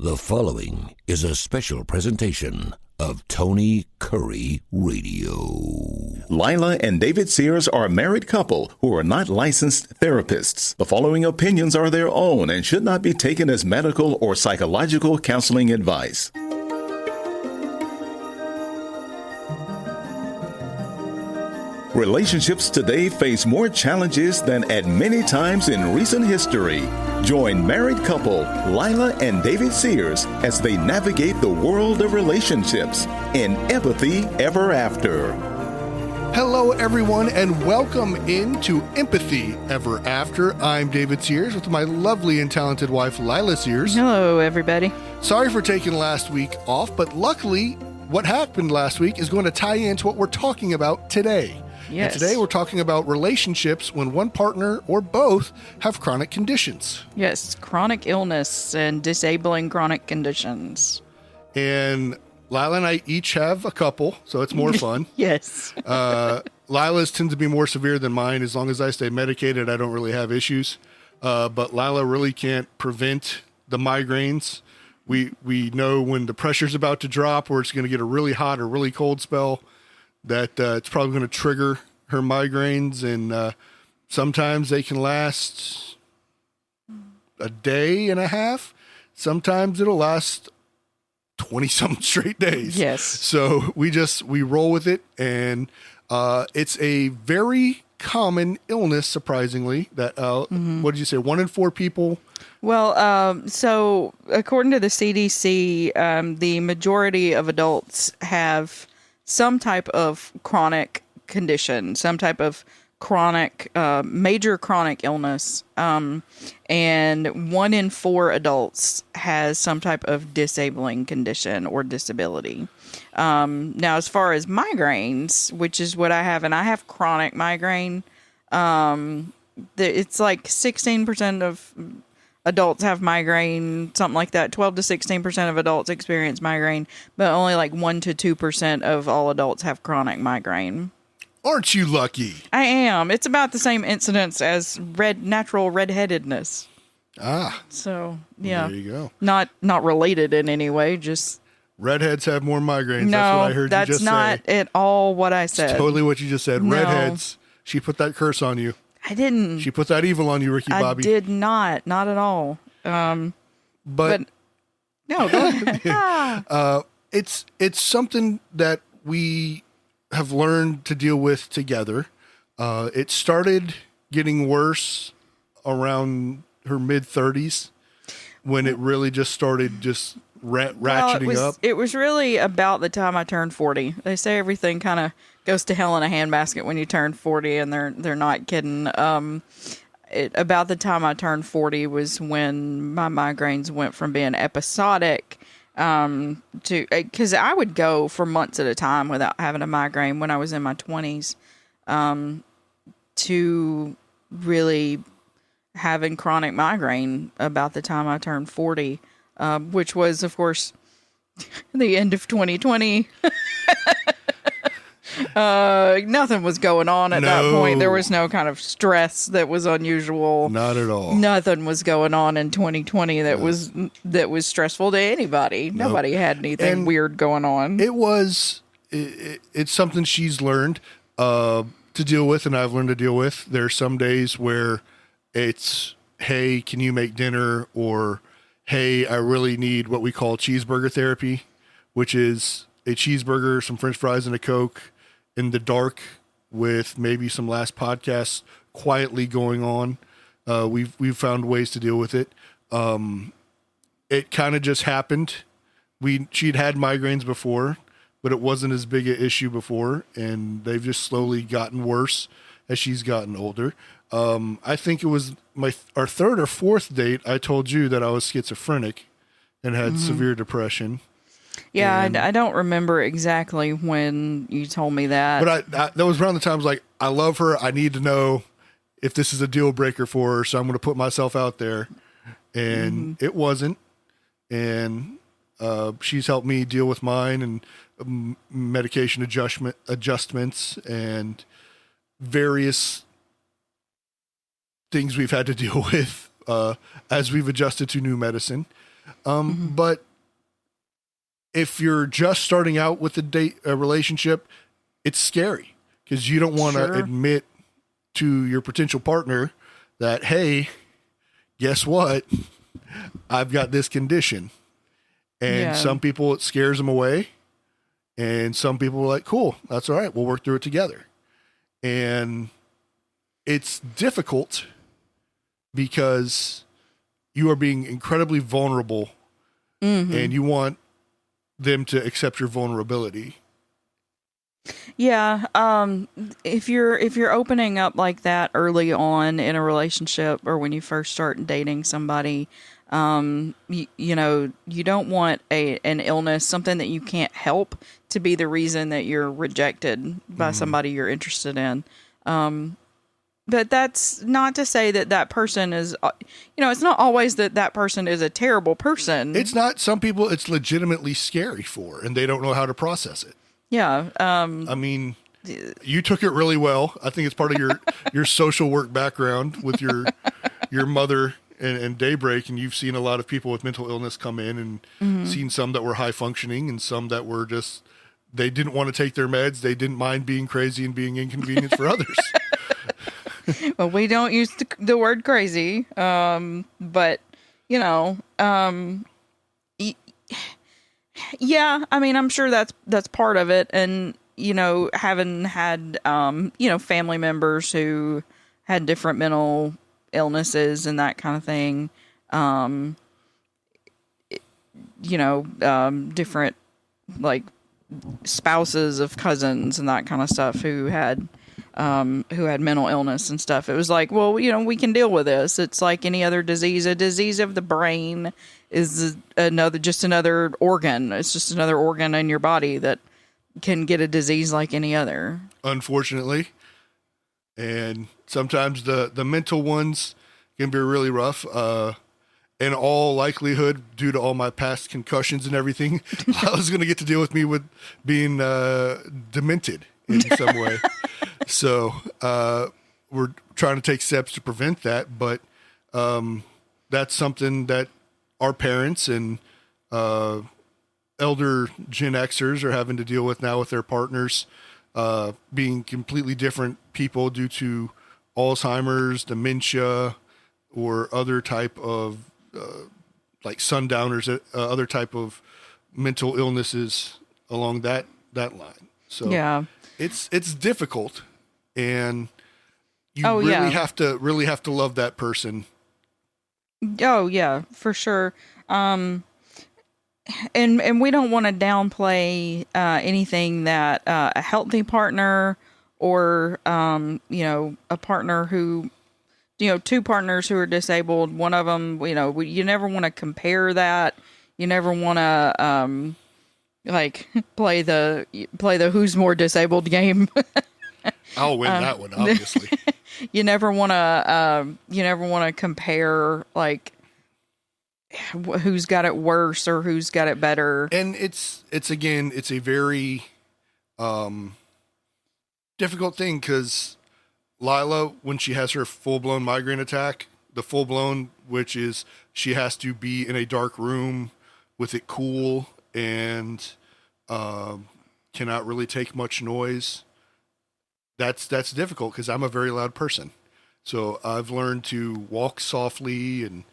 The following is a special presentation of Tony Kurre Radio. Lila and David Sears are a married couple who are not licensed therapists. The following opinions are their own and should not be taken as medical or psychological counseling advice. Relationships today face more challenges than at many times in recent history. Join married couple Lila and David Sears as they navigate the world of relationships in Empathy Ever After. Hello, everyone, and welcome into Empathy Ever After. I'm David Sears with my lovely and talented wife, Lila Sears. Hello, everybody. Sorry for taking last week off, but luckily, what happened last week is going to tie into what we're talking about today. Yes. And today we're talking about relationships when one partner or both have chronic conditions. Yes, chronic illness and disabling chronic conditions. And Lila and I each have a couple, so it's more fun. Yes. Lila's tend to be more severe than mine. As long as I stay medicated, I don't really have issues. But Lila really can't prevent the migraines. We know when the pressure's about to drop or it's going to get a really hot or really cold spell, that it's probably going to trigger her migraines, and sometimes they can last a day and a half. Sometimes it'll last 20-something straight days. Yes. So we roll with it, and it's a very common illness, surprisingly, that, what did you say, 1 in 4 people? Well, so according to the CDC, the majority of adults have some type of chronic condition, some type of chronic, major chronic illness. And 1 in 4 adults has some type of disabling condition or disability. Now, as far as migraines, which is what I have, and I have chronic migraine, it's like 16% of adults have migraine, something like that. 12 to 16% of adults experience migraine, but only like 1 to 2% of all adults have chronic migraine. Aren't you lucky? I am. It's about the same incidence as natural redheadedness. Ah. So, yeah. There you go. Not related in any way, just... Redheads have more migraines. No, that's what I heard you just say. that's not at all what I said. It's totally what you just said. No. Redheads. She put that curse on you. I didn't. She put that evil on you, Ricky Bobby. I did not at all. But no, go ahead. It's something that we have learned to deal with together. It started getting worse around her mid-30s when it really just started ratcheting up. It was really about the time I turned 40. They say everything kind of goes to hell in a handbasket when you turn 40, and they're not kidding. About the time I turned 40 was when my migraines went from being episodic to, because I would go for months at a time without having a migraine when I was in my 20s, to really having chronic migraine about the time I turned 40, which was, of course, the end of 2020. Nothing was going on at that point. There was no kind of stress that was unusual. Not at all. Nothing was going on in 2020 that was stressful to anybody. Nope. Nobody had anything weird going on. It's something she's learned to deal with, and I've learned to deal with. There's some days where it's, hey, can you make dinner? Or, hey, I really need what we call cheeseburger therapy, which is a cheeseburger, some French fries, and a Coke in the dark with maybe some last podcasts quietly going on. We've found ways to deal with it. It kind of just happened. She'd had migraines before, but it wasn't as big an issue before, and they've just slowly gotten worse as she's gotten older. I think it was our 3rd or 4th date, I told you that I was schizophrenic and had severe depression. Yeah, I don't remember exactly when you told me that. But that was around the time I was like, I love her. I need to know if this is a deal breaker for her, so I'm going to put myself out there. And it wasn't. And she's helped me deal with mine, and medication adjustments and various things we've had to deal with as we've adjusted to new medicine. But if you're just starting out with a relationship, it's scary because you don't want to admit to your potential partner that, hey, guess what? I've got this condition. And some people, it scares them away. And some people are like, cool, that's all right. We'll work through it together. And it's difficult because you are being incredibly vulnerable and you want them to accept your vulnerability. Yeah. If you're opening up like that early on in a relationship or when you first start dating somebody, you don't want an illness, something that you can't help, to be the reason that you're rejected by somebody you're interested in. But that's not to say that person is, it's not always that person is a terrible person. It's not. Some people it's legitimately scary for, and they don't know how to process it. Yeah. I mean, you took it really well. I think it's part of your social work background with your mother and Daybreak, and you've seen a lot of people with mental illness come in and seen some that were high functioning and some that were just, they didn't want to take their meds. They didn't mind being crazy and being inconvenient for others. Well, we don't use the word crazy, but yeah, I mean, I'm sure that's part of it. And, having had, family members who had different mental illnesses and that kind of thing, different like spouses of cousins and that kind of stuff who had mental illness and stuff. It was like, well, we can deal with this. It's like any other disease. A disease of the brain is another organ. It's just another organ in your body that can get a disease like any other. Unfortunately. And sometimes the mental ones can be really rough. In all likelihood, due to all my past concussions and everything, I was going to get to deal with me with being demented in some way. So we're trying to take steps to prevent that. But that's something that our parents and elder Gen Xers are having to deal with now with their partners, being completely different people due to Alzheimer's, dementia, or other type of like sundowners, other type of mental illnesses along that line. So yeah, it's difficult, and you have to love that person. Oh yeah, for sure. And we don't want to downplay anything that a healthy partner or a partner who, two partners who are disabled, one of them, you never want to compare that. You never want to play the who's more disabled game. I'll win that one, obviously. You never want to compare like who's got it worse or who's got it better. And it's a very difficult thing, because Lila, when she has her full-blown migraine attack, the full-blown, which is she has to be in a dark room with it cool and cannot really take much noise. That's difficult because I'm a very loud person. So I've learned to walk softly and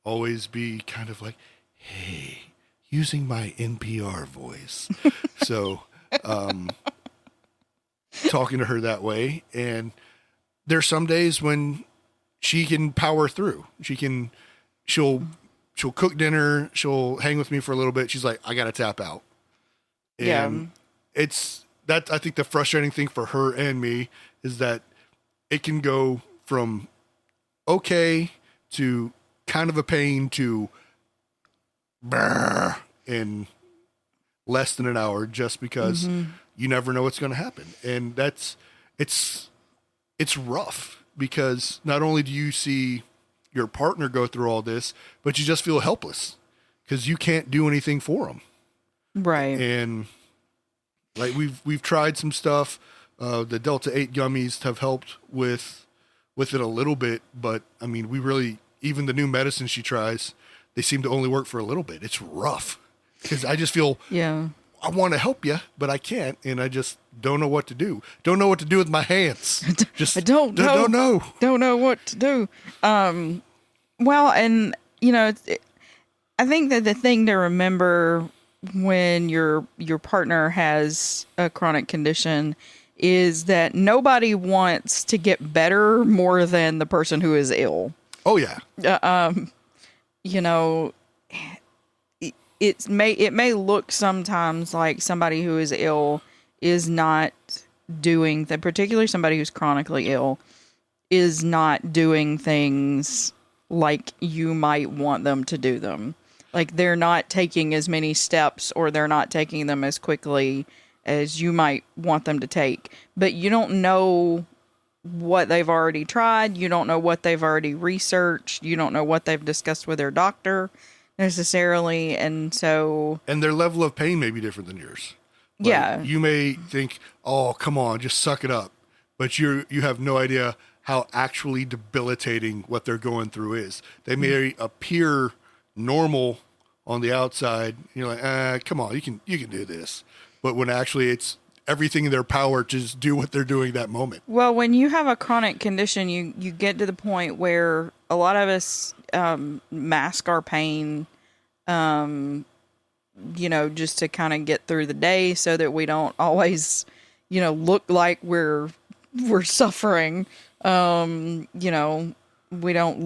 always be kind of like, hey, using my NPR voice. So talking to her that way. And there's some days when she can power through. She'll cook dinner. She'll hang with me for a little bit. She's like, I got to tap out. And it's that, I think the frustrating thing for her and me is that it can go from okay to kind of a pain to brr in less than an hour, just because you never know what's going to happen. And it's rough, because not only do you see your partner go through all this, but you just feel helpless because you can't do anything for them. Right. And like we've tried some stuff. The Delta 8 gummies have helped with it a little bit, but I mean, even the new medicine she tries, they seem to only work for a little bit. It's rough because I just feel Yeah. I want to help you, but I can't, and I just don't know what to do. Don't know what to do with my hands. Just I don't know. Don't know. Don't know what to do. Well, and I think that the thing to remember when your partner has a chronic condition is that nobody wants to get better more than the person who is ill. Oh yeah. It may look sometimes like somebody who is ill is not doing that, particularly somebody who's chronically ill is not doing things like you might want them to do them. Like they're not taking as many steps or they're not taking them as quickly as you might want them to take. But you don't know what they've already tried. You don't know what they've already researched. You don't know what they've discussed with their doctor necessarily. And their level of pain may be different than yours. Like, yeah. You may think, oh, come on, just suck it up. But you have no idea how actually debilitating what they're going through is. They may appear normal on the outside. You're like, come on, you can do this. But when actually it's everything in their power to just do what they're doing that moment. Well, when you have a chronic condition, you get to the point where a lot of us mask our pain, just to kind of get through the day so that we don't always, look like we're suffering. We don't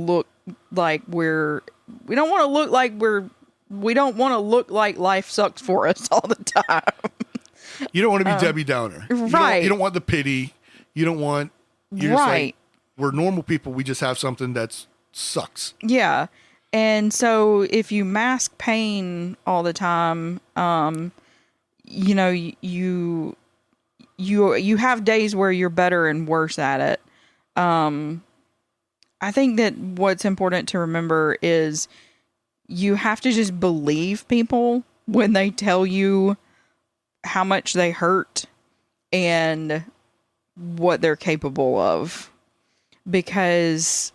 look like we don't want to look like life sucks for us all the time. You don't want to be Debbie Downer. Right. You don't want the pity. You don't want, you're just like, we're normal people. We just have something that sucks. Yeah. And so if you mask pain all the time, you have days where you're better and worse at it. I think that what's important to remember is you have to just believe people when they tell you how much they hurt and what they're capable of. Because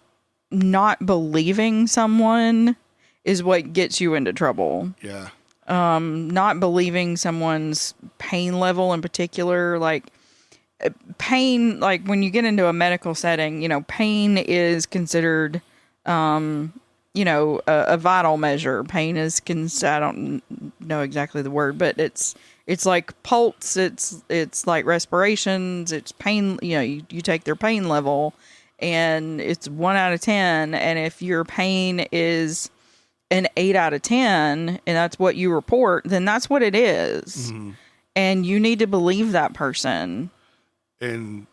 not believing someone is what gets you into trouble. Yeah. Not believing someone's pain level in particular, like pain, like when you get into a medical setting, pain is considered, a vital measure. Pain is, I don't know exactly the word, but it's like pulse, it's like respirations, it's pain, you take their pain level and it's 1 out of 10. And if your pain is an 8 out of 10 and that's what you report, then that's what it is. Mm-hmm. And you need to believe that person. And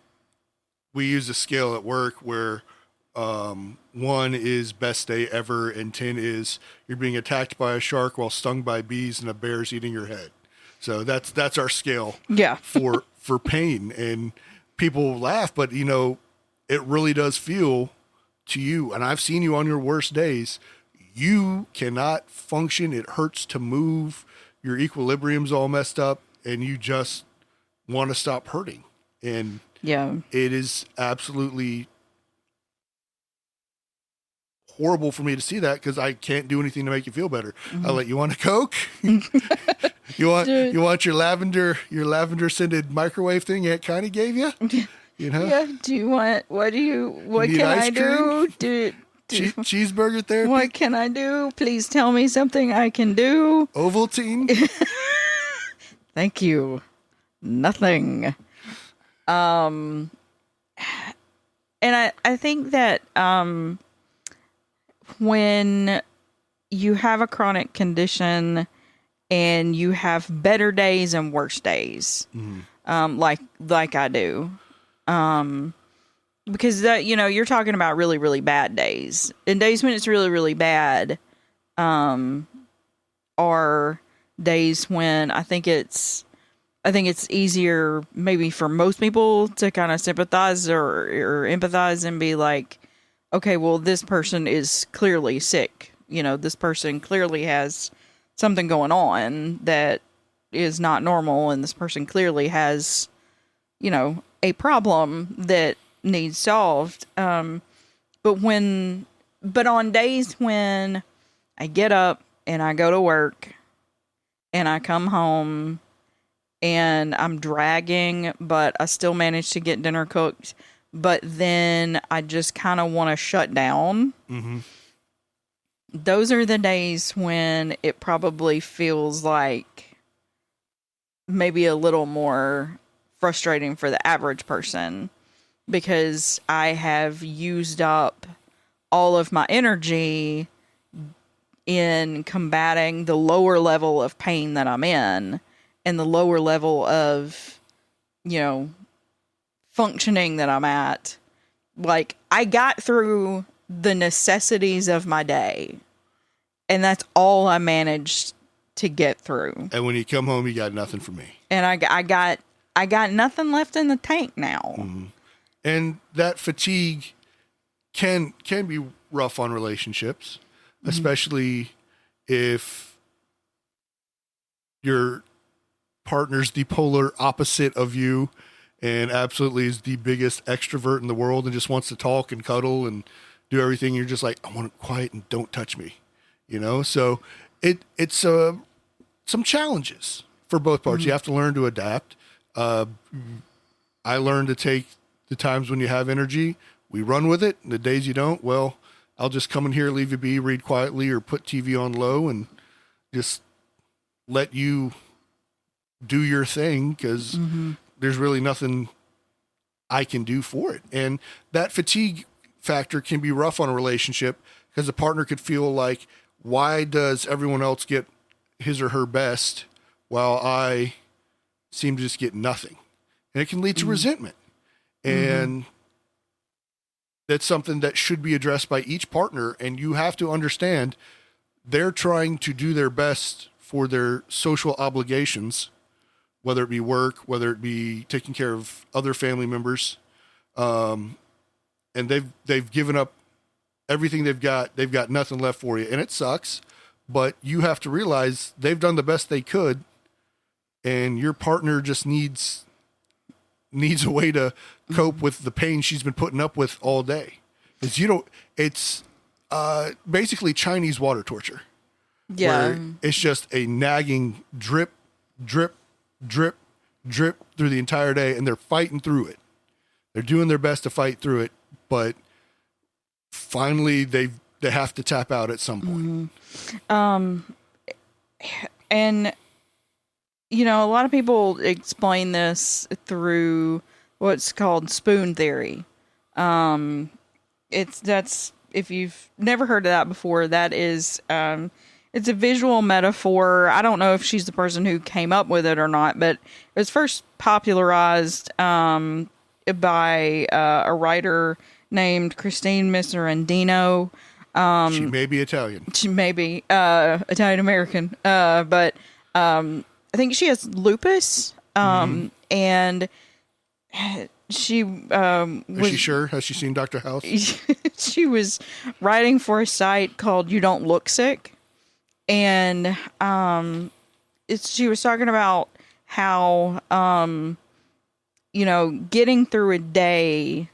we use a scale at work where 1 is best day ever and 10 is you're being attacked by a shark while stung by bees and a bear's eating your head. So that's our scale. Yeah. for pain. And people laugh, but it really does feel to you. And I've seen you on your worst days. You cannot function. It hurts to move. Your equilibrium's all messed up and you just want to stop hurting. And yeah, it is absolutely horrible for me to see that because I can't do anything to make you feel better. Mm-hmm. I'll let you want a Coke. you want your lavender scented microwave thing Aunt Connie gave you? Yeah. Do you want? What can I do? Cheeseburger therapy. What can I do? Please tell me something I can do. Ovaltine. Thank you. Nothing. And I think that when you have a chronic condition and you have better days and worse days, mm-hmm. like I do, because you're talking about really, really bad days, and days when it's really, really bad, are days when I think it's easier maybe for most people to kind of sympathize or empathize and be like, okay, well, this person is clearly sick. This person clearly has something going on that is not normal. And this person clearly has, a problem that needs solved. But on days when I get up and I go to work and I come home and I'm dragging, but I still manage to get dinner cooked. But then I just kind of want to shut down. Mm-hmm. Those are the days when it probably feels like maybe a little more frustrating for the average person, because I have used up all of my energy in combating the lower level of pain that I'm in and the lower level of, functioning that I'm at. Like, I got through the necessities of my day, and that's all I managed to get through. And when you come home, you got nothing for me. And I got nothing left in the tank now. Mm-hmm. And that fatigue can be rough on relationships, especially if your partner's the polar opposite of you and absolutely is the biggest extrovert in the world and just wants to talk and cuddle and do everything. You're just like, I want it quiet and don't touch me, So it's some challenges for both parts. You have to learn to adapt. I learned to take the times when you have energy, we run with it. And the days you don't, well, I'll just come in here, leave you be, read quietly, or put TV on low and just let you do your thing, because there's really nothing I can do for it. And that fatigue factor can be rough on a relationship, because a partner could feel like, why does everyone else get his or her best while I seem to just get nothing? And it can lead to resentment. And that's something that should be addressed by each partner. And you have to understand they're trying to do their best for their social obligations, whether it be work, whether it be taking care of other family members. And they've given up everything they've got. They've got nothing left for you. And it sucks, but you have to realize they've done the best they could. And your partner just needs a way to cope with the pain she's been putting up with all day. Because it's basically Chinese water torture. Yeah. Where it's just a nagging drip, drip, drip, drip through the entire day, and they're fighting through it. They're doing their best to fight through it, but finally they have to tap out at some point. And a lot of people explain this through what's called spoon theory. That's if you've never heard of that before, that is it's a visual metaphor. I don't know if she's the person who came up with it or not, but it was first popularized by a writer named Christine Miserandino. She may be Italian. She may be Italian American, but I think she has lupus, and she Is she sure? Has she seen Dr. House? She was writing for a site called You Don't Look Sick, and she was talking about how getting through a day,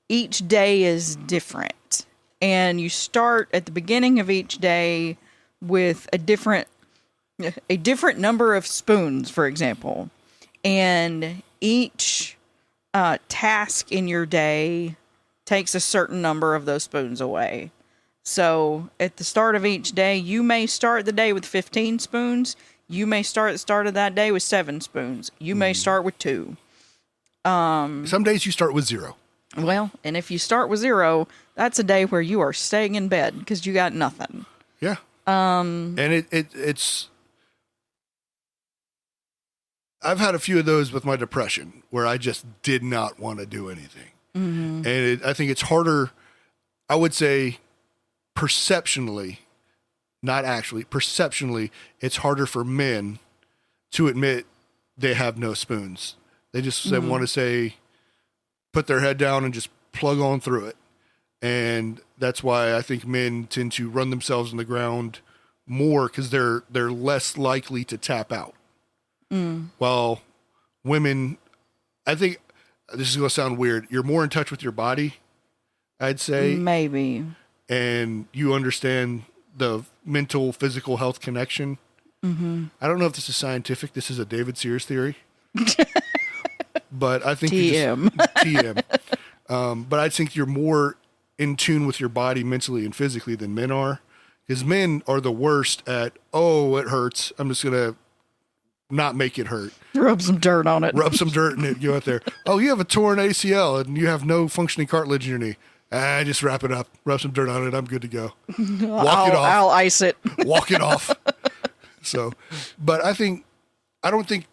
each day is different, and you start at the beginning of each day with a different number of spoons, for example, and each task in your day takes a certain number of those spoons away. So at the start of each day, you may start the day with 15 spoons. You may start at the start of that day with 7 spoons. You may start with 2. Some days you start with 0. Well, and if you start with 0, that's a day where you are staying in bed because you got nothing. Yeah. And it's I've had a few of those with my depression where I just did not want to do anything. And I think it's harder, I would say perceptionally, not actually, perceptionally, it's harder for men to admit they have no spoons. They just want to say, put their head down and just plug on through it. And that's why I think men tend to run themselves in the ground more, because they're less likely to tap out. While women, I think this is going to sound weird, you're more in touch with your body, I'd say. Maybe. And you understand the mental physical health connection. Mm-hmm. I don't know if this is scientific. This is a David Sears theory, but I think TM. But I think you're more in tune with your body mentally and physically than men are, because men are the worst at, oh, it hurts, I'm just gonna not make it hurt. Rub some dirt on it. Rub some dirt in it. Go out there. Oh, you have a torn ACL and you have no functioning cartilage in your knee. Just wrap it up. Rub some dirt on it. I'm good to go. Walk it off. I'll ice it. Walk it off. So, but I don't think,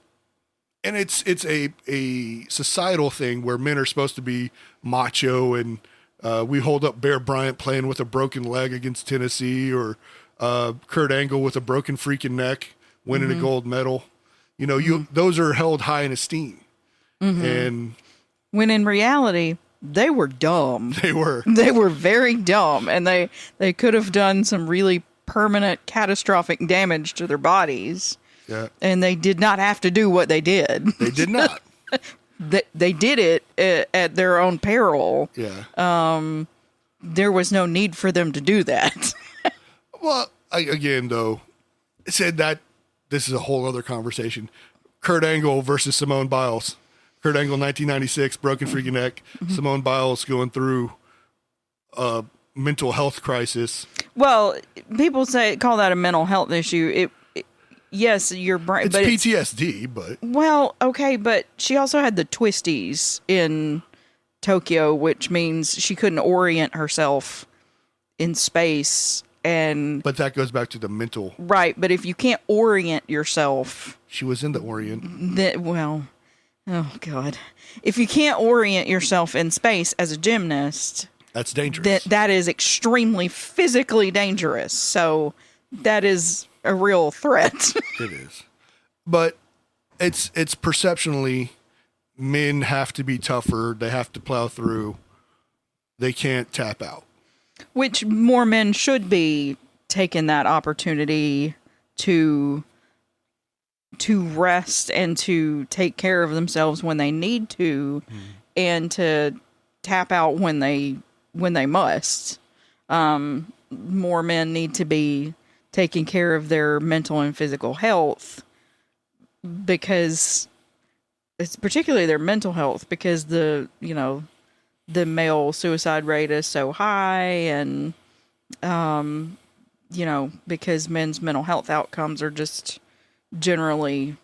and it's a societal thing where men are supposed to be macho, and we hold up Bear Bryant playing with a broken leg against Tennessee, or Kurt Angle with a broken freaking neck winning a gold medal. You know, those are held high in esteem. And when in reality, they were dumb. They were very dumb, and they could have done some really permanent catastrophic damage to their bodies. Yeah. And they did not have to do what they did. They did not. They did it at their own peril. Yeah. There was no need for them to do that. Well, again, though, it said that this is a whole other conversation. Kurt Angle versus Simone Biles. Kurt Angle, 1996, broken freaking neck. Simone Biles going through a mental health crisis. Well, people call that a mental health issue. Yes, your brain. It's PTSD, but well, okay, but she also had the twisties in Tokyo, which means she couldn't orient herself in space, but that goes back to the mental. Right, but if you can't orient yourself, she was in the Orient. Oh God, if you can't orient yourself in space as a gymnast, that's dangerous. That is extremely physically dangerous. So that is a real threat. It is. But it's perceptionally, men have to be tougher. They have to plow through. They can't tap out. Which more men should be taking that opportunity to rest and to take care of themselves when they need to, and to tap out when they must. More men need to be taking care of their mental and physical health, because it's particularly their mental health, because the male suicide rate is so high, and because men's mental health outcomes are just generally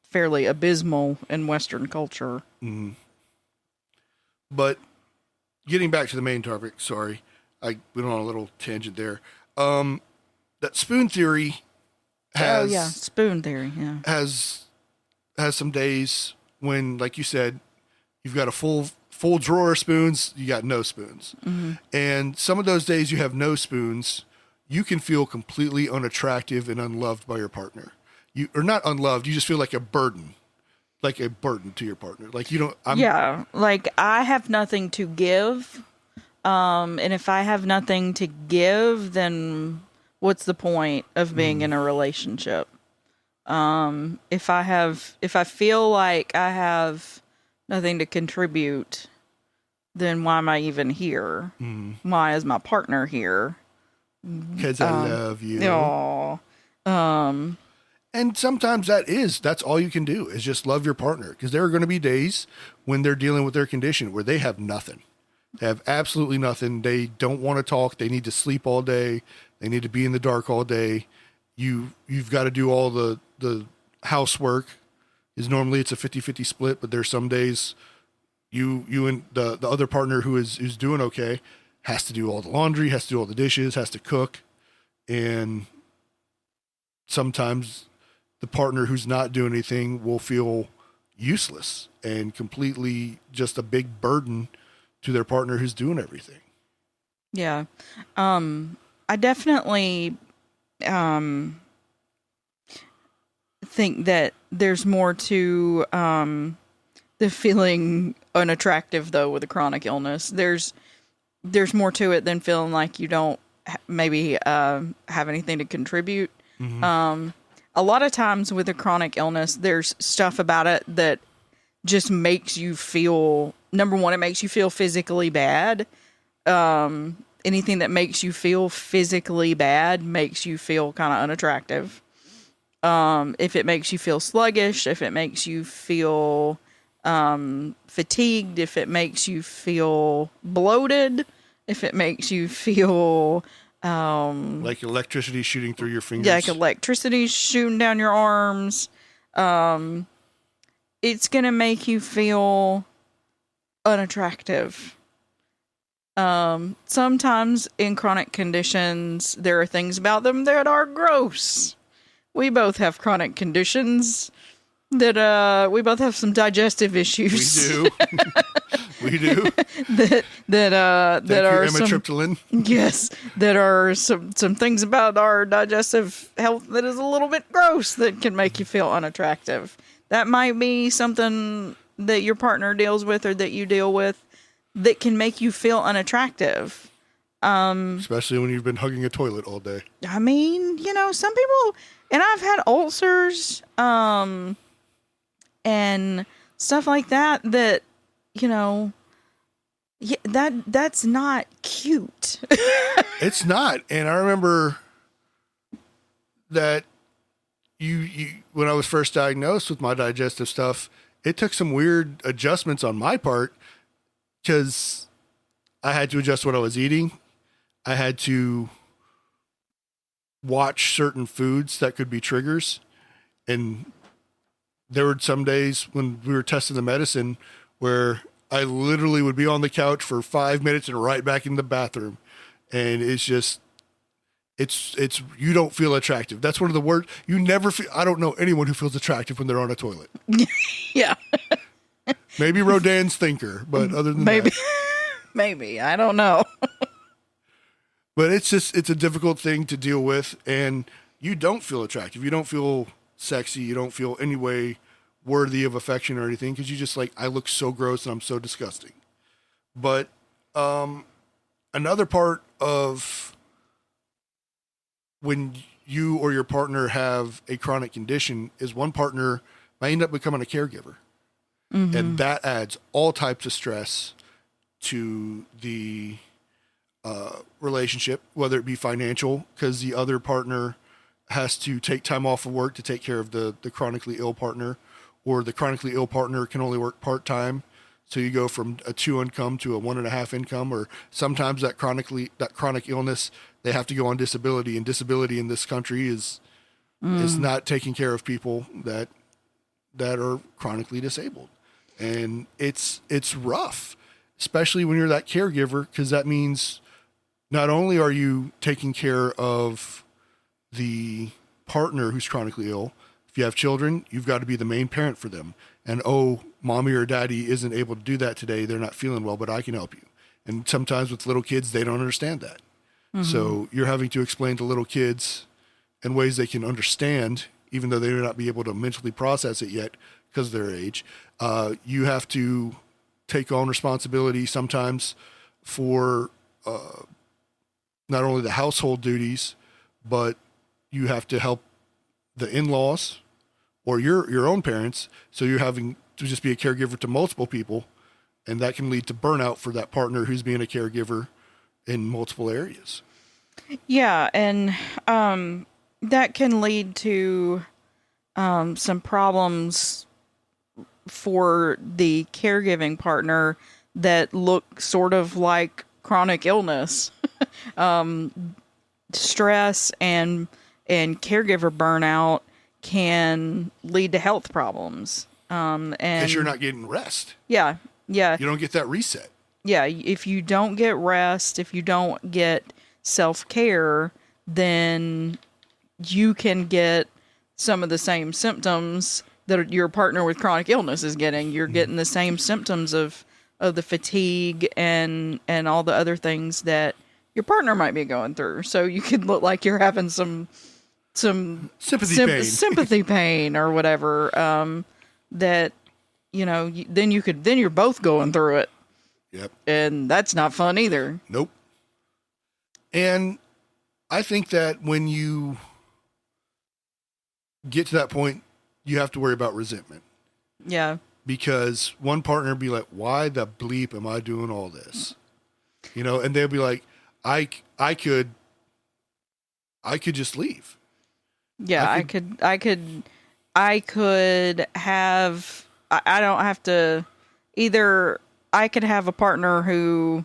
fairly abysmal in Western culture. Mm-hmm. But getting back to the main topic, sorry, I went on a little tangent there. That spoon theory spoon theory, has some days when, like you said, you've got a full drawer of spoons, you got no spoons. Mm-hmm. And some of those days you have no spoons, you can feel completely unattractive and unloved by your partner. You are not unloved, you just feel like a burden to your partner. Like you don't. Like I have nothing to give. And if I have nothing to give, then what's the point of being in a relationship? If I feel like I have nothing to contribute, then why am I even here? Why is my partner here? Because I love you. Aww. And sometimes that's all you can do is just love your partner, because there are going to be days when they're dealing with their condition where they have nothing. They have absolutely nothing. They don't want to talk. They need to sleep all day. They need to be in the dark all day. You've got to do all the housework. Normally it's a 50-50 split, but there's some days you and the other partner who's doing okay has to do all the laundry, has to do all the dishes, has to cook. And sometimes the partner who's not doing anything will feel useless and completely just a big burden to their partner who's doing everything. Yeah. I definitely think that there's more to the feeling unattractive, though, with a chronic illness. There's more to it than feeling like you don't maybe have anything to contribute. Mm-hmm. A lot of times with a chronic illness, there's stuff about it that just makes you feel, number one, it makes you feel physically bad. anything that makes you feel physically bad makes you feel kind of unattractive. If it makes you feel sluggish, if it makes you feel fatigued, if it makes you feel bloated, if it makes you feel like electricity shooting through your fingers. yeah, like electricity shooting down your arms, it's gonna make you feel unattractive. Sometimes in chronic conditions, there are things about them that are gross. We both have chronic conditions that we both have some digestive issues. We do. We do. that are amitriptyline. yes, that are some things about our digestive health that is a little bit gross that can make you feel unattractive. That might be something that your partner deals with or that you deal with that can make you feel unattractive. Especially when you've been hugging a toilet all day. I mean, some people, and I've had ulcers, and stuff like that, yeah, that's not cute. It's not. And I remember that you when I was first diagnosed with my digestive stuff, it took some weird adjustments on my part because I had to adjust what I was eating. I had to watch certain foods that could be triggers. And there were some days when we were testing the medicine where I literally would be on the couch for 5 minutes and right back in the bathroom. And it's just, it's, you don't feel attractive. That's one of the words you never feel. I don't know anyone who feels attractive when they're on a toilet. Yeah. Maybe Rodin's thinker, but other than that. Maybe, I don't know. But it's a difficult thing to deal with, and you don't feel attractive. You don't feel sexy. You don't feel any way worthy of affection or anything because you just I look so gross and I'm so disgusting. But another part of when you or your partner have a chronic condition is one partner might end up becoming a caregiver. Mm-hmm. And that adds all types of stress to the relationship, whether it be financial, because the other partner has to take time off of work to take care of the chronically ill partner, or the chronically ill partner can only work part-time. So you go from a 2 income to a 1.5 income, or sometimes that chronic illness, they have to go on disability, and disability in this country is not taking care of people that are chronically disabled. And it's rough, especially when you're that caregiver, because that means not only are you taking care of the partner who's chronically ill, if you have children, you've got to be the main parent for them. And, mommy or daddy isn't able to do that today. They're not feeling well, but I can help you. And sometimes with little kids, they don't understand that. Mm-hmm. So you're having to explain to little kids in ways they can understand, even though they may not be able to mentally process it yet because of their age. You have to take on responsibility sometimes for not only the household duties, but you have to help the in-laws or your own parents. So you're having to just be a caregiver to multiple people, and that can lead to burnout for that partner who's being a caregiver in multiple areas. Yeah, and that can lead to some problems for the caregiving partner that look sort of like chronic illness. Stress and caregiver burnout can lead to health problems. And because you're not getting rest. Yeah. You don't get that reset. Yeah. If you don't get rest, if you don't get self-care, then you can get some of the same symptoms that your partner with chronic illness is getting. You're getting the same symptoms of the fatigue and all the other things that your partner might be going through. So you could look like you're having some sympathy pain or whatever, that, then you're both going through it. Yep. And that's not fun either. Nope. And I think that when you get to that point, you have to worry about resentment. Yeah. Because one partner be like, why the bleep am I doing all this? And they'll be like, I could just leave. Yeah, I could have, I don't have to, either I could have a partner who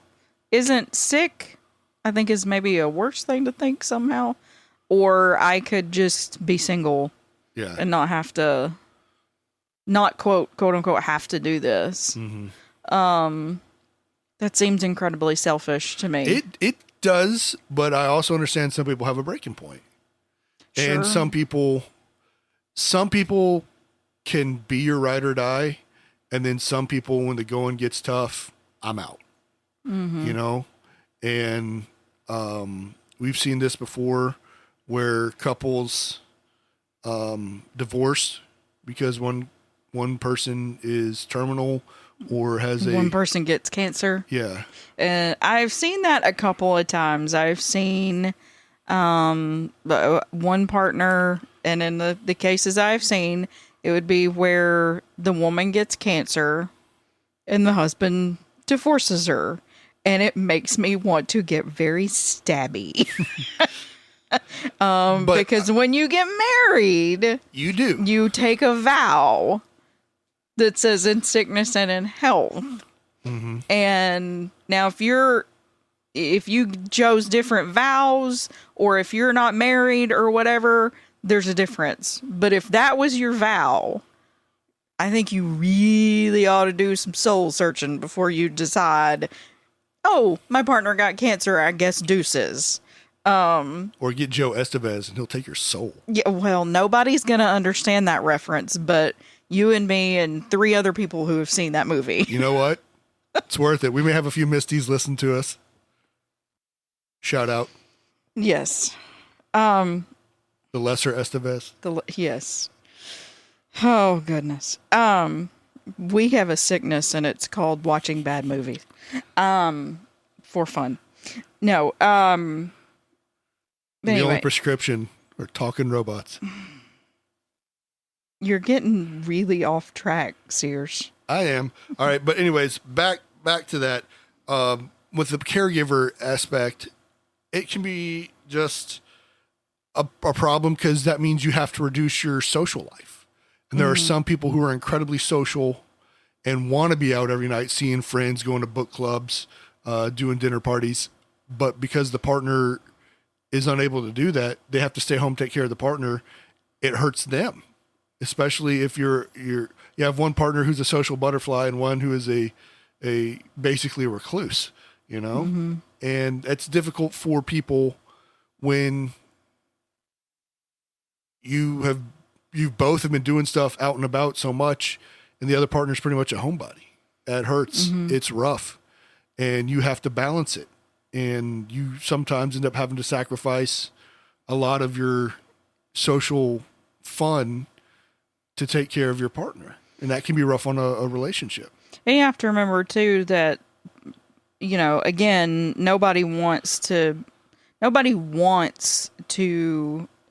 isn't sick, I think is maybe a worse thing to think somehow, or I could just be single Yeah. and not have to, not quote unquote, have to do this. Mm-hmm. That seems incredibly selfish to me. It does, but I also understand some people have a breaking point. Sure. And some people can be your ride or die, and then some people, when the going gets tough, I'm out. Mm-hmm. You know, and we've seen this before, where couples divorce because one person is terminal or has one person gets cancer. Yeah. And I've seen that a couple of times. I've seen one partner, and in the cases I've seen, it would be where the woman gets cancer and the husband divorces her. And it makes me want to get very stabby. Because when you get married, you take a vow that says in sickness and in health. Mm-hmm. And now if you chose different vows, or if you're not married or whatever, there's a difference. But if that was your vow, I think you really ought to do some soul searching before you decide, oh, my partner got cancer, I guess deuces. Or get Joe Estevez and he'll take your soul. Yeah, well, nobody's going to understand that reference, but you and me and 3 other people who have seen that movie. You know what? It's worth it. We may have a few Misties listen to us. Shout out. Yes. The lesser Estevez. Yes. Oh, goodness. We have a sickness, and it's called watching bad movies. For fun. No. The Anyway. only prescription are talking robots. You're getting really off track, Sears. I am. All right. But anyways, back to that. With the caregiver aspect, it can be just a problem because that means you have to reduce your social life. And there are some people who are incredibly social and want to be out every night, seeing friends, going to book clubs, doing dinner parties. But because the partner is unable to do that, they have to stay home, take care of the partner. It hurts them, especially if you have one partner who's a social butterfly and one who is a basically a recluse, you know? Mm-hmm. And it's difficult for people when you both have been doing stuff out and about so much and the other partner's pretty much a homebody. It hurts. Mm-hmm. It's rough. And you have to balance it. And you sometimes end up having to sacrifice a lot of your social fun to take care of your partner. And that can be rough on a relationship. And you have to remember, too, that, you know, again, nobody wants to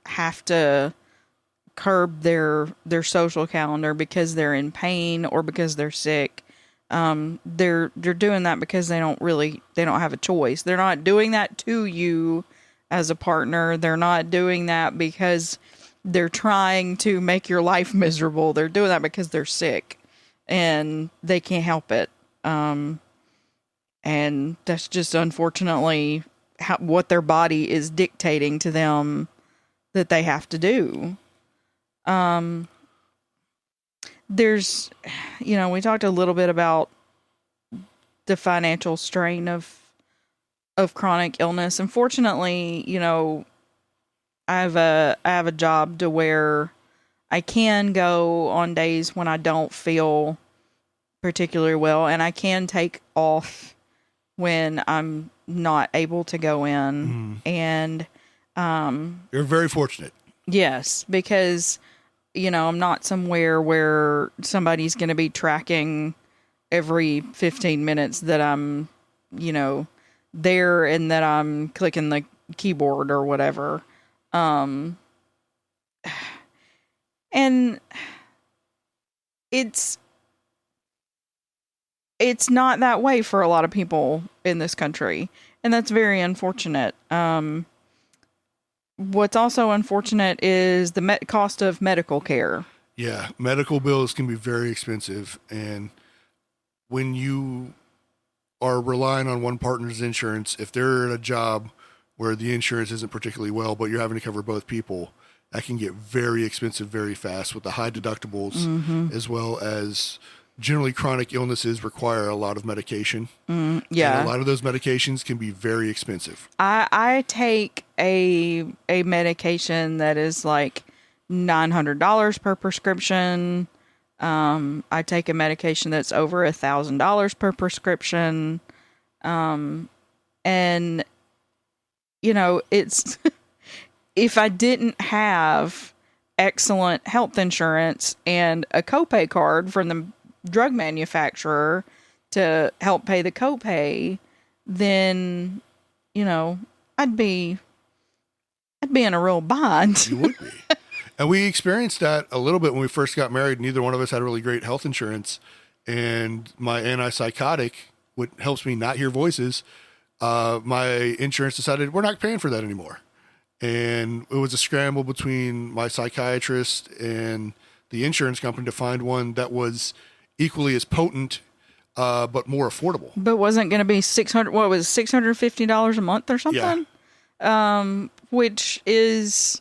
have to curb their social calendar because they're in pain or because they're sick. They're doing that because they don't have a choice. They're not doing that to you as a partner. They're not doing that because they're trying to make your life miserable. They're doing that because they're sick and they can't help it. And that's just unfortunately what their body is dictating to them that they have to do. There's, you know, we talked a little bit about the financial strain of chronic illness. Unfortunately, you know, I have a job to where I can go on days when I don't feel particularly well, and I can take off when I'm not able to go in. And you're very fortunate. Yes, because, you know, I'm not somewhere where somebody's going to be tracking every 15 minutes that I'm, you know, there and that I'm clicking the keyboard or whatever. And it's it's not that way for a lot of people in this country, and that's very unfortunate. What's also unfortunate is the cost of medical care. Yeah, medical bills can be very expensive, and when you are relying on one partner's insurance, if they're at a job where the insurance isn't particularly well, but you're having to cover both people, that can get very expensive very fast with the high deductibles, as well as generally chronic illnesses require a lot of medication. Yeah. And a lot of those medications can be very expensive. I take a medication that is like $900 per prescription. I take a medication that's over $1,000 per prescription. And you know, it's if I didn't have excellent health insurance and a copay card from the drug manufacturer to help pay the copay, then, you know, I'd be in a real bind. You would be. And we experienced that a little bit when we first got married. Neither one of us had really great health insurance. And my antipsychotic, what helps me not hear voices, my insurance decided we're not paying for that anymore. And it was a scramble between my psychiatrist and the insurance company to find one that was equally as potent, but more affordable. But wasn't going to be $650 a month or something? Yeah. Which is...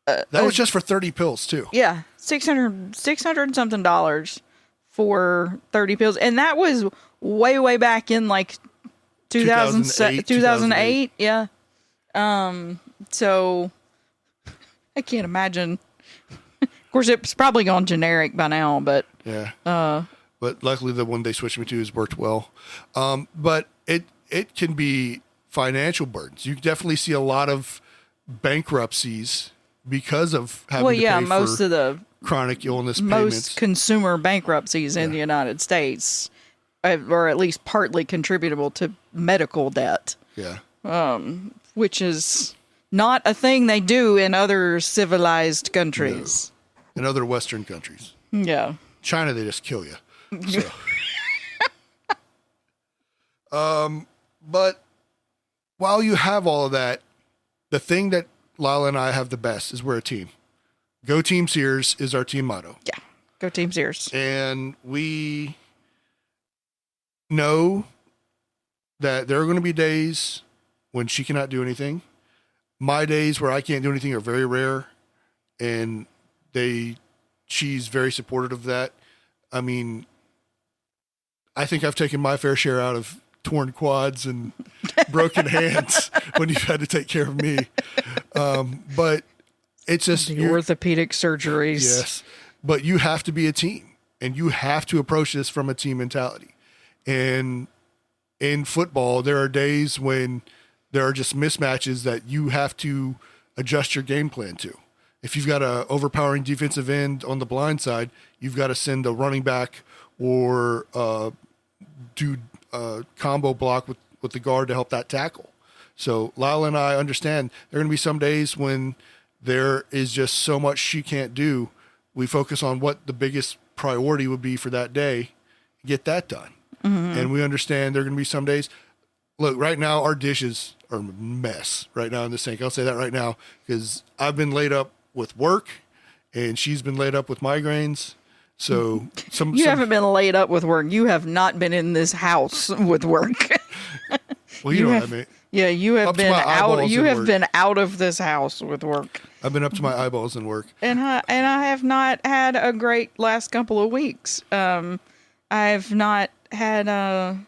that was just for 30 pills too. Yeah. $600 something dollars for 30 pills. And that was way back in like 2008. Yeah. So I can't imagine. Of course, it's probably gone generic by now, but yeah. But luckily, the one they switched me to has worked well. But it can be financial burdens. You definitely see a lot of bankruptcies because of having to pay most for of the chronic illness most payments. consumer bankruptcies in the United States, or at least partly contributable to medical debt. Yeah. Which is not a thing they do in other civilized countries. No. In other Western countries. Yeah. China, they just kill you. So. But while you have all of that, the thing that Lila and I have the best is we're a team. Go Team Sears is our team motto. Yeah. Go Team Sears. And we know that there are going to be days when she cannot do anything. My days where I can't do anything are very rare, and she's very supportive of that. I mean, I think I've taken my fair share out of torn quads and broken hands when you've had to take care of me. But it's just the orthopedic surgeries. Yes, but you have to be a team, and you have to approach this from a team mentality. And in football, there are days when there are just mismatches that you have to adjust your game plan to. If you've got an overpowering defensive end on the blind side, you've got to send a running back or do a combo block with the guard to help that tackle. So Lila and I understand there are going to be some days when there is just so much she can't do. We focus on what the biggest priority would be for that day, get that done. Mm-hmm. And we understand there are going to be some days. Look, right now our dishes are a mess right now in the sink. I'll say that right now because I've been laid up with work and she's been laid up with migraines. So you haven't been laid up with work. You have not been in this house with work. Well, you know what I mean. Yeah, you have been out. You have been out of this house with work. I've been up to my eyeballs in work, and I have not had a great last couple of weeks. I have not had a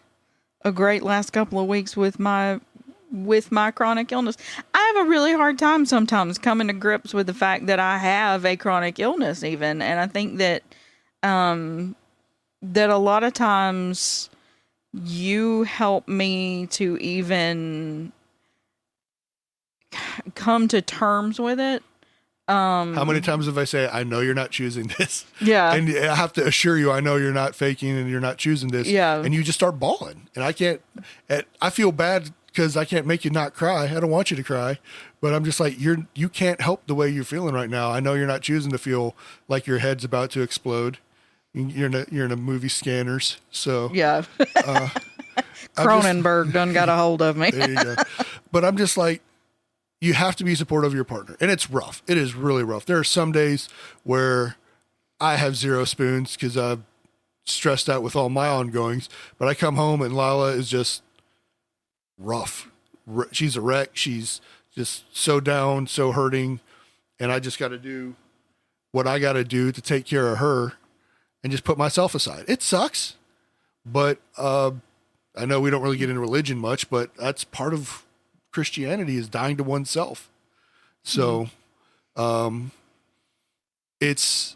great last couple of weeks with my chronic illness. I have a really hard time sometimes coming to grips with the fact that I have a chronic illness even. And I think that, that a lot of times you help me to even come to terms with it. How many times have I say, I know you're not choosing this? Yeah. And I have to assure you, I know you're not faking and you're not choosing this. Yeah. And you just start bawling. And I feel bad because I can't make you not cry. I don't want you to cry, but I'm just like, you can't help the way you're feeling right now. I know you're not choosing to feel like your head's about to explode. You're in a movie Scanners, so Yeah. Cronenberg done got a hold of me. there you go. But I'm just like, you have to be supportive of your partner, and it's rough. It is really rough. There are some days where I have zero spoons because I'm stressed out with all my ongoings. But I come home and Lila is just rough. She's a wreck. She's just so down, so hurting, and I just got to do what I got to do to take care of her and just put myself aside. It sucks, but I know we don't really get into religion much, but that's part of Christianity is dying to oneself. So it's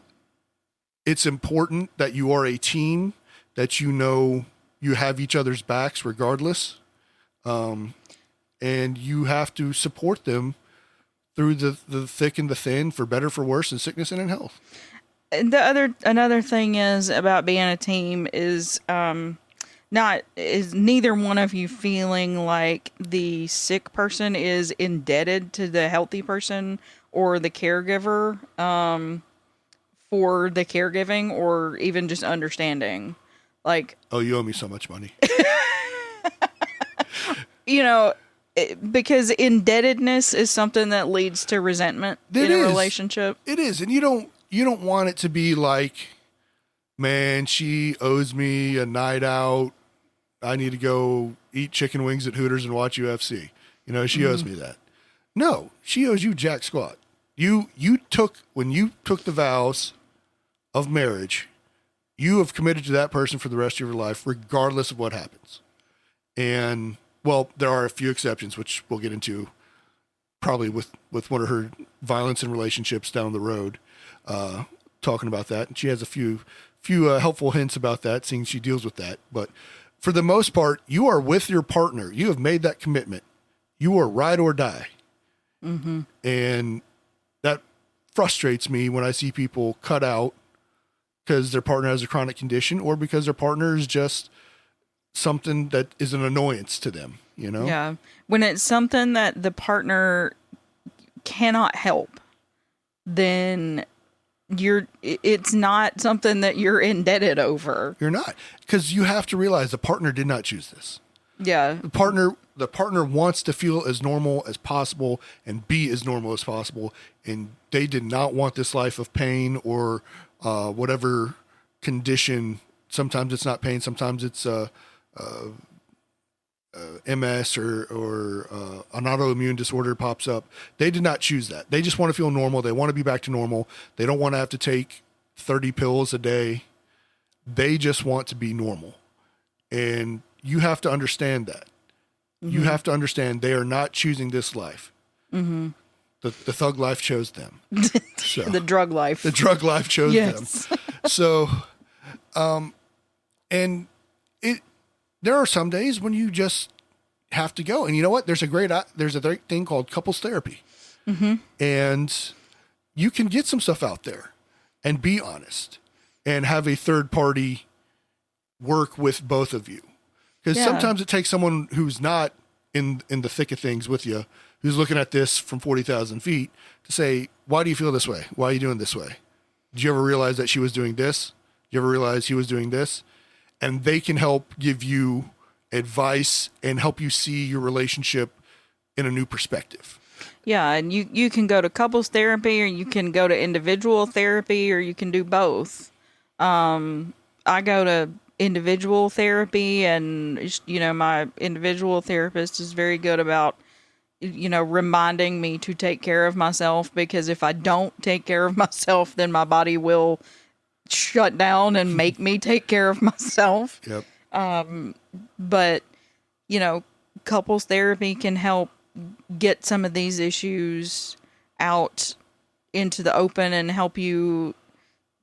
important that you are a team, that you know you have each other's backs regardless. And you have to support them through the thick and the thin, for better, for worse, in sickness and in health. Another thing is about being a team is neither one of you feeling like the sick person is indebted to the healthy person or the caregiver for the caregiving, or even just understanding. Like, oh, you owe me so much money. Because indebtedness is something that leads to resentment in a relationship. It is, and you don't want it to be like, man, she owes me a night out. I need to go eat chicken wings at Hooters and watch UFC. She owes me that. No, she owes you jack squat. When you took the vows of marriage, you have committed to that person for the rest of your life, regardless of what happens. And well, there are a few exceptions, which we'll get into probably with one of her violence in relationships down the road, talking about that. And she has a few helpful hints about that, seeing she deals with that. But for the most part, you are with your partner. You have made that commitment. You are ride or die. Mm-hmm. And that frustrates me when I see people cut out because their partner has a chronic condition, or because their partner is just something that is an annoyance to them, Yeah. When it's something that the partner cannot help, then it's not something that you're indebted over. You're not, because you have to realize the partner did not choose this. Yeah. The partner wants to feel as normal as possible and be as normal as possible. And they did not want this life of pain or whatever condition. Sometimes it's not pain. Sometimes it's MS or an autoimmune disorder pops up. They did not choose that. They just want to feel normal. They want to be back to normal. They don't want to have to take 30 pills a day. They just want to be normal. And you have to understand that. Mm-hmm. You have to understand they are not choosing this life. Mm-hmm. The thug life chose them. So, the drug life. The drug life chose them. So, and there are some days when you just have to go. And you know what? There's a great thing called couples therapy. Mm-hmm. And you can get some stuff out there and be honest and have a third party work with both of you. Because sometimes it takes someone who's not in the thick of things with you, who's looking at this from 40,000 feet, to say, why do you feel this way? Why are you doing this way? Did you ever realize that she was doing this? Did you ever realize he was doing this? And they can help give you advice and help you see your relationship in a new perspective. Yeah, and you can go to couples therapy, or you can go to individual therapy, or you can do both. I go to individual therapy, and my individual therapist is very good about reminding me to take care of myself, because if I don't take care of myself, then my body will shut down and make me take care of myself. Yep. But couples therapy can help get some of these issues out into the open and help you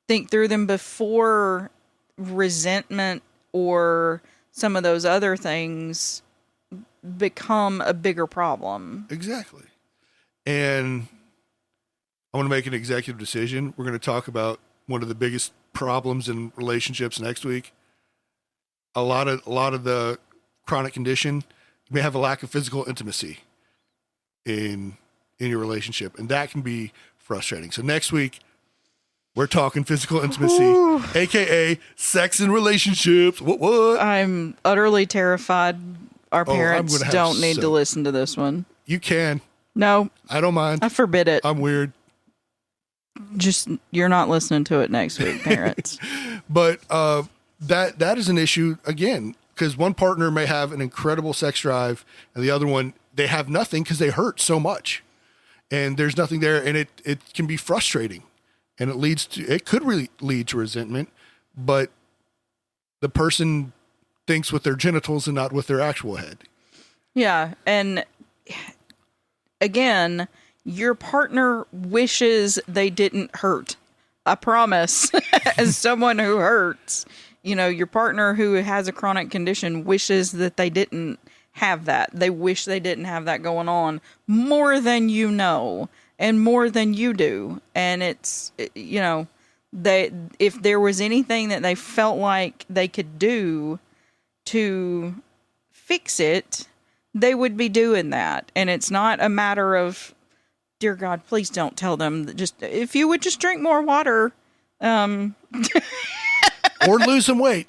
think through them before resentment or some of those other things become a bigger problem. Exactly. And I want to make an executive decision. We're going to talk about one of the biggest problems in relationships next week. A lot of the chronic condition, you may have a lack of physical intimacy in your relationship, and that can be frustrating. So next week, We're talking physical intimacy, aka sex and relationships. What? I'm utterly terrified. Our parents don't need to listen to this one. You can. No. I don't mind. I forbid it. I'm weird. Just, you're not listening to it next week, parents. But that is an issue, again, because one partner may have an incredible sex drive and the other one, they have nothing because they hurt so much. And there's nothing there, and it can be frustrating. And it could really lead to resentment, but the person thinks with their genitals and not with their actual head. Yeah. And again, your partner wishes they didn't hurt. I promise. As someone who hurts, your partner who has a chronic condition wishes that they didn't have that. They wish they didn't have that going on more than you know. And more than you do. And it's, if there was anything that they felt like they could do to fix it, they would be doing that. And it's not a matter of, dear God, please don't tell them that if you would just drink more water. Or lose some weight.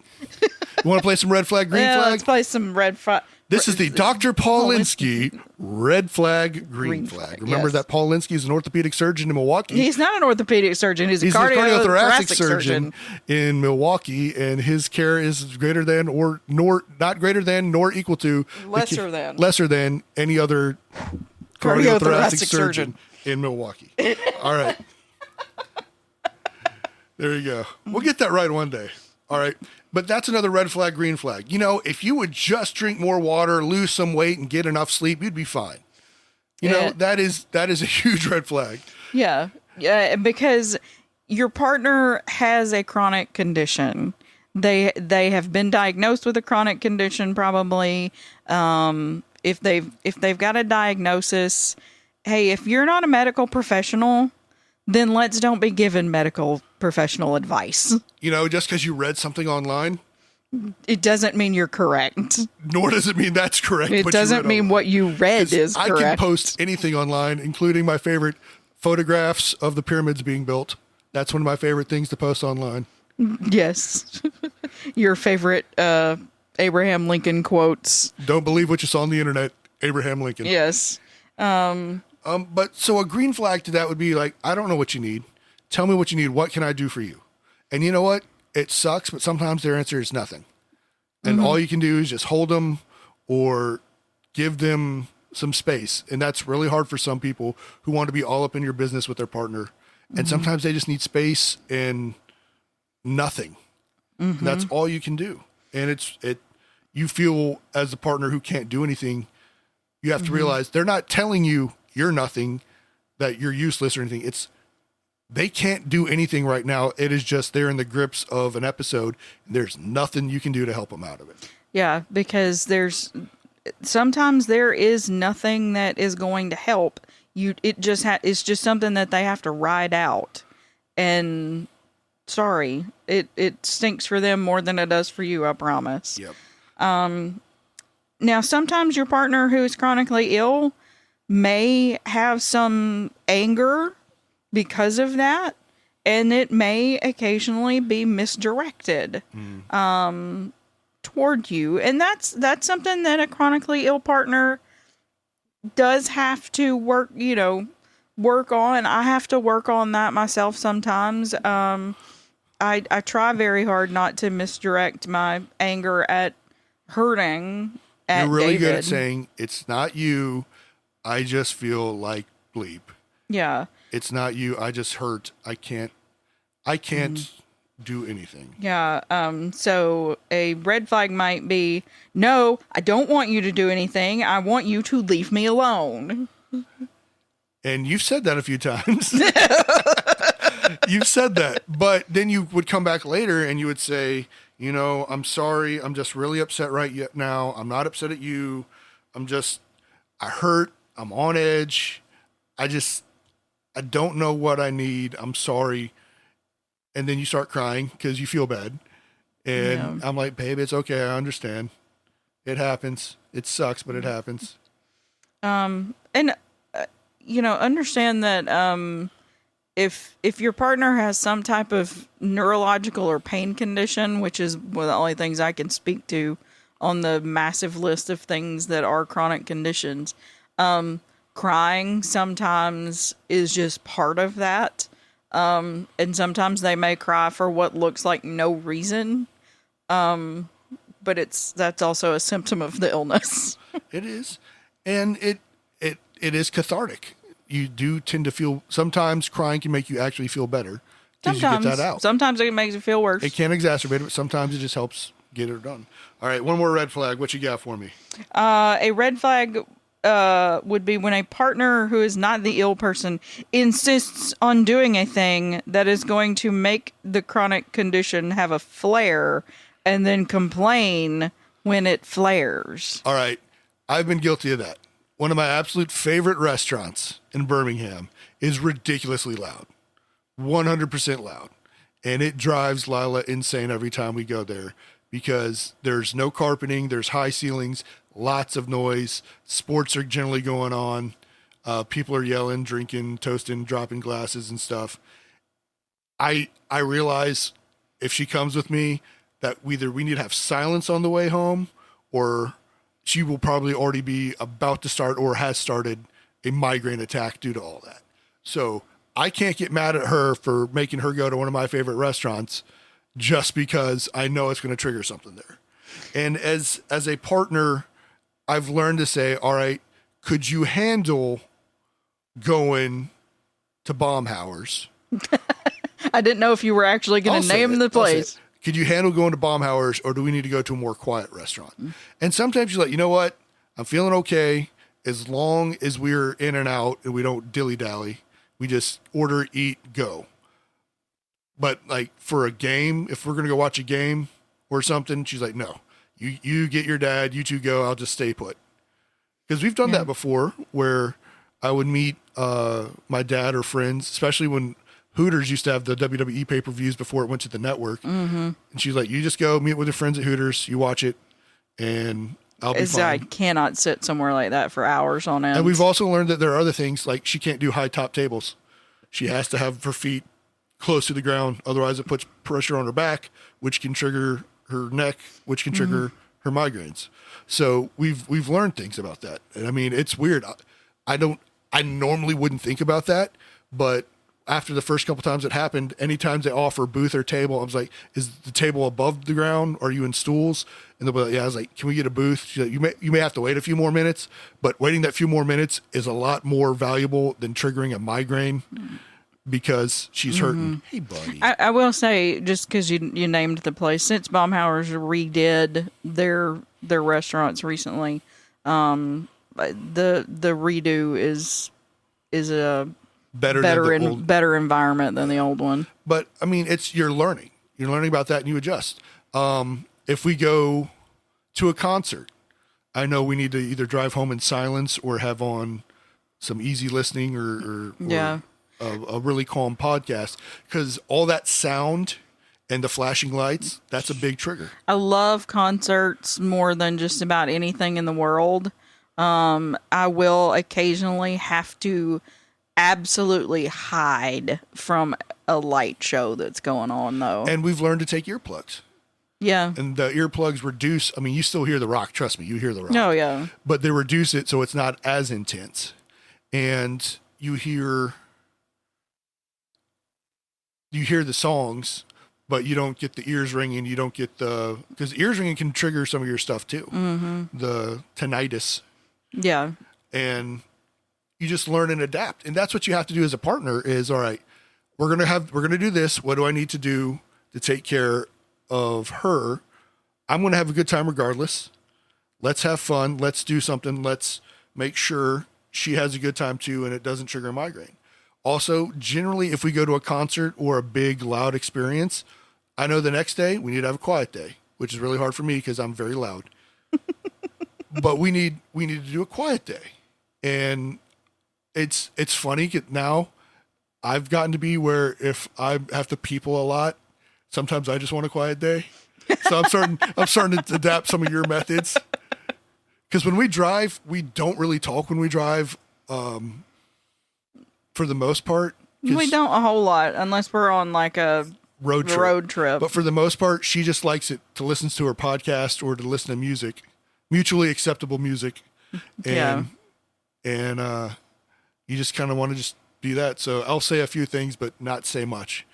You want to play some red flag, green flag? Let's play some red flag. This is the Dr. Paulinski red flag, green flag. Remember that Paulinski is an orthopedic surgeon in Milwaukee. He's not an orthopedic surgeon. He's a cardiothoracic surgeon in Milwaukee, and his care is greater than not greater than nor equal to lesser than any other cardiothoracic surgeon in Milwaukee. All right. There you go. We'll get that right one day. All right. But that's another red flag, green flag. If you would just drink more water, lose some weight, and get enough sleep, you'd be fine. That is a huge red flag. Yeah. Yeah, because your partner has a chronic condition. They have been diagnosed with a chronic condition, probably. If they've got a diagnosis, hey, if you're not a medical professional, then let's don't be given medical professional advice. Just because you read something online, it doesn't mean you're correct. Nor does it mean that's correct. It doesn't mean what you read is correct. I can post anything online, including my favorite photographs of the pyramids being built. That's one of my favorite things to post online. Yes. Your favorite Abraham Lincoln quotes. Don't believe what you saw on the internet, Abraham Lincoln. Yes. But so a green flag to that would be like, I don't know what you need. Tell me what you need. What can I do for you? And you know what? It sucks, but sometimes their answer is nothing. And all you can do is just hold them or give them some space. And that's really hard for some people who want to be all up in your business with their partner. And sometimes they just need space and nothing. And that's all you can do. And you feel as a partner who can't do anything, you have to realize they're not telling you you're nothing, that you're useless or anything. They can't do anything right now. It is just they're in the grips of an episode. And there's nothing you can do to help them out of it. Yeah, because sometimes there is nothing that is going to help. It's just something that they have to ride out. And sorry, it stinks for them more than it does for you, I promise. Yep. Now, sometimes your partner who is chronically ill may have some anger because of that, and it may occasionally be misdirected toward you. And that's something that a chronically ill partner does have to work on. I have to work on that myself sometimes. I try very hard not to misdirect my anger at hurting at You're really David. good at saying, it's not you, I just feel like bleep. Yeah. It's not you, I just hurt. I can't do anything. Yeah. So a red flag might be, no, I don't want you to do anything. I want you to leave me alone. And you've said that a few times. You've said that. But then you would come back later and you would say, I'm sorry. I'm just really upset right now. I'm not upset at you. I hurt. I'm on edge. I don't know what I need. I'm sorry. And then you start crying because you feel bad. And I'm like, babe, it's okay. I understand. It happens. It sucks, but it happens. And understand that if your partner has some type of neurological or pain condition, which is one of the only things I can speak to on the massive list of things that are chronic conditions, crying sometimes is just part of that. And sometimes they may cry for what looks like no reason. But that's also a symptom of the illness. It is. And it is cathartic. You do tend to feel, sometimes crying can make you actually feel better. Sometimes. You get that out. Sometimes it makes you feel worse. It can exacerbate it, but sometimes it just helps get it done. All right, one more red flag. What you got for me? A red flag would be when a partner who is not the ill person insists on doing a thing that is going to make the chronic condition have a flare and then complain when it flares. All right, I've been guilty of that. One of my absolute favorite restaurants in Birmingham is ridiculously loud, 100% loud. And it drives Lila insane every time we go there because there's no carpeting, there's high ceilings, lots of noise, sports are generally going on, people are yelling, drinking, toasting, dropping glasses and stuff. I realize if she comes with me that either we need to have silence on the way home or she will probably already be about to start or has started a migraine attack due to all that. So I can't get mad at her for making her go to one of my favorite restaurants just because I know it's going to trigger something there. And as a partner, I've learned to say, all right, could you handle going to Baumhauer's? I didn't know if you were actually going to name the place. Could you handle going to Baumhauer's, or do we need to go to a more quiet restaurant? And sometimes you're like, you know what? I'm feeling okay as long as we're in and out and we don't dilly-dally. We just order, eat, go. But like for a game, if we're going to go watch a game or something, she's like, no, you get your dad, you two go, I'll just stay put. Because we've done that before where I would meet my dad or friends, especially when Hooters used to have the WWE pay-per-views before it went to the network. Mm-hmm. And she's like, you just go meet with your friends at Hooters, you watch it, and I'll be fine. I cannot sit somewhere like that for hours on end. And we've also learned that there are other things, like she can't do high-top tables. She has to have her feet close to the ground, otherwise it puts pressure on her back, which can trigger her neck, which can trigger her migraines. So we've learned things about that. And I mean, it's weird. I normally wouldn't think about that, but after the first couple times it happened, anytime they offer booth or table, I was like, is the table above the ground? Are you in stools? And they'll be like, yeah. I was like, can we get a booth? She's like, you may have to wait a few more minutes, but waiting that few more minutes is a lot more valuable than triggering a migraine because she's hurting. Hey, buddy. I will say, just because you named the place, since Baumhauer's redid their restaurants recently, the redo is a better environment than the old one. But I mean, you're learning about that and you adjust. If we go to a concert, I know we need to either drive home in silence or have on some easy listening or a really calm podcast, because all that sound and the flashing lights, that's a big trigger. I love concerts more than just about anything in the world. I will occasionally have to absolutely hide from a light show that's going on, though. And we've learned to take earplugs. Yeah. And the earplugs reduce, I mean, you still hear the rock. Trust me, you hear the rock. Oh, yeah. But they reduce it so it's not as intense. And you hear the songs, but you don't get the ears ringing. You don't get because ears ringing can trigger some of your stuff too. Mm-hmm. The tinnitus. Yeah. And you just learn and adapt. And that's what you have to do as a partner is, all right, we're going to do this. What do I need to do to take care of her? I'm going to have a good time regardless. Let's have fun. Let's do something. Let's make sure she has a good time too, and it doesn't trigger a migraine. Also, generally, if we go to a concert or a big, loud experience, I know the next day we need to have a quiet day, which is really hard for me because I'm very loud. But we need to do a quiet day. And it's funny now I've gotten to be where if I have to people a lot, sometimes I just want a quiet day. So I'm starting to adapt some of your methods. Because when we drive, we don't really talk when we drive, for the most part. We don't a whole lot unless we're on like a road trip. But for the most part, she just likes it to listen to her podcast or to listen to music, mutually acceptable music. And, and you just kind of want to just be that. So I'll say a few things, but not say much.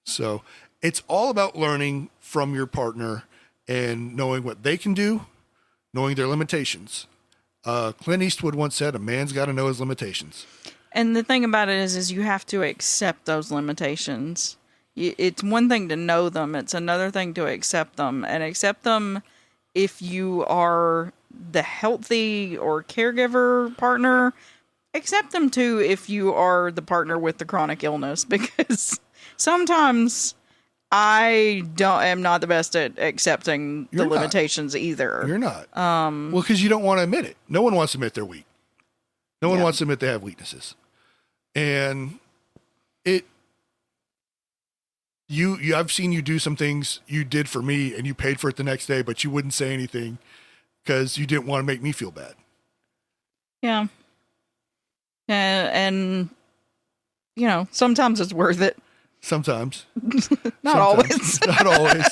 So it's all about learning from your partner and knowing what they can do, knowing their limitations. Clint Eastwood once said, a man's got to know his limitations. And the thing about it is you have to accept those limitations. It's one thing to know them. It's another thing to accept them. And accept them if you are the healthy or caregiver partner. Accept them too if you are the partner with the chronic illness. Because sometimes I am not the best at accepting the limitations either. You're not. Well, because you don't want to admit it. No one wants to admit they're weak. No one wants to admit they have weaknesses. And I've seen you do some things you did for me and you paid for it the next day, but you wouldn't say anything because you didn't want to make me feel bad. Yeah. And sometimes it's worth it. Sometimes. Not always. Not always.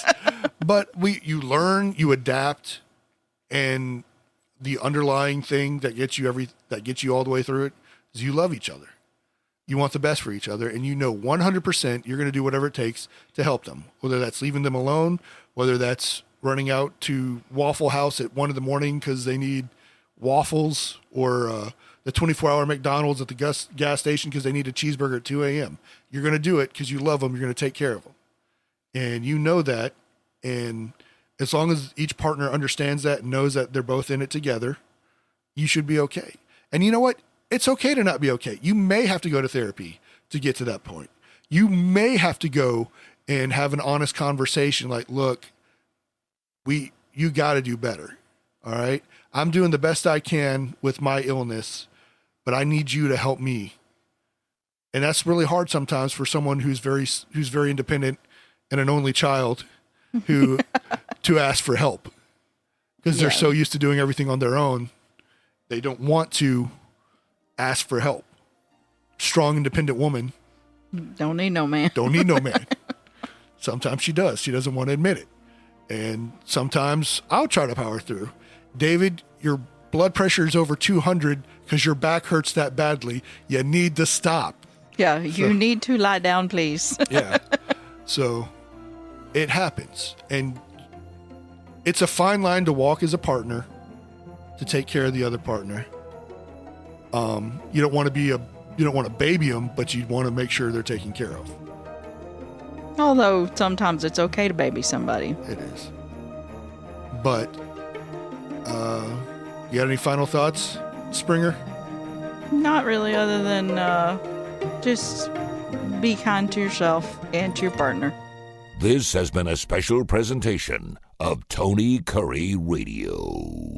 But you learn, you adapt, and the underlying thing that gets you all the way through it is you love each other. You want the best for each other, and 100% you're going to do whatever it takes to help them, whether that's leaving them alone, whether that's running out to Waffle House at 1 a.m. because they need waffles, or the 24-hour McDonald's at the gas station because they need a cheeseburger at 2 a.m. You're going to do it because you love them. You're going to take care of them. And you know that. And as long as each partner understands that and knows that they're both in it together, you should be okay. And you know what? It's okay to not be okay. You may have to go to therapy to get to that point. You may have to go and have an honest conversation like, look, you got to do better. All right. I'm doing the best I can with my illness, but I need you to help me. And that's really hard sometimes for someone who's very independent and an only child to ask for help because they're so used to doing everything on their own. They don't want to ask for help. Strong, independent woman. Don't need no man. Don't need no man. Sometimes she does. She doesn't want to admit it. And sometimes I'll try to power through. David, your blood pressure is over 200 because your back hurts that badly. You need to stop. Yeah, you need to lie down, please. Yeah. So it happens. And it's a fine line to walk as a partner to take care of the other partner. You don't want to baby them, but you want to make sure they're taken care of. Although sometimes it's okay to baby somebody. It is. But you got any final thoughts, Springer? Not really, other than just be kind to yourself and to your partner. This has been a special presentation of Tony Kurre Radio.